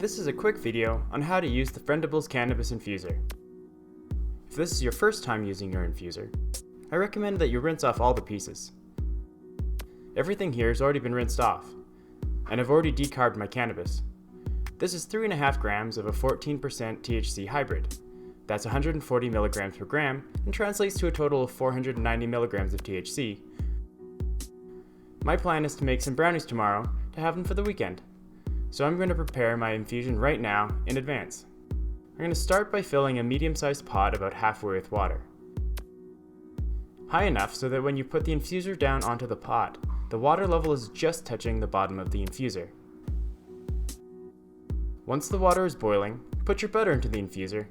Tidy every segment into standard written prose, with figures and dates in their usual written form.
This is a quick video on how to use the Friendibles Cannabis Infuser. If this is your first time using your infuser, I recommend that you rinse off all the pieces. Everything here has already been rinsed off, and I've already decarbed my cannabis. This is 3.5 grams of a 14% THC hybrid. That's 140 milligrams per gram and translates to a total of 490 milligrams of THC. My plan is to make some brownies tomorrow to have them for the weekend. So I'm going to prepare my infusion right now in advance. I'm going to start by filling a medium-sized pot about halfway with water. High enough so that when you put the infuser down onto the pot, the water level is just touching the bottom of the infuser. Once the water is boiling, put your butter into the infuser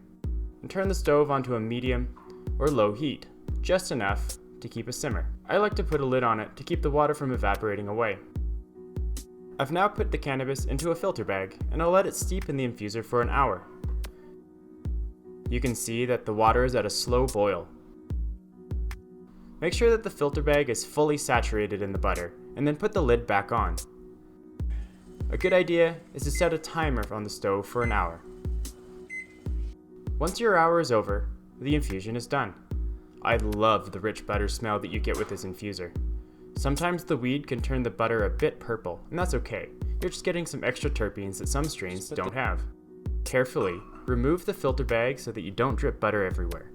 and turn the stove onto a medium or low heat, just enough to keep a simmer. I like to put a lid on it to keep the water from evaporating away. I've now put the cannabis into a filter bag and I'll let it steep in the infuser for an hour. You can see that the water is at a slow boil. Make sure that the filter bag is fully saturated in the butter and then put the lid back on. A good idea is to set a timer on the stove for an hour. Once your hour is over, the infusion is done. I love the rich butter smell that you get with this infuser. Sometimes the weed can turn the butter a bit purple, and that's okay. You're just getting some extra terpenes that some strains don't have. Carefully, remove the filter bag so that you don't drip butter everywhere.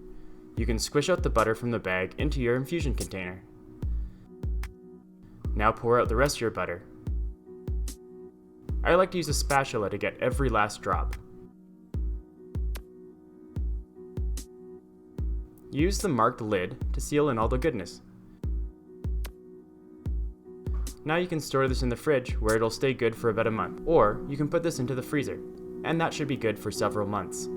You can squish out the butter from the bag into your infusion container. Now pour out the rest of your butter. I like to use a spatula to get every last drop. Use the marked lid to seal in all the goodness. Now you can store this in the fridge where it'll stay good for about a month, or you can put this into the freezer, and that should be good for several months.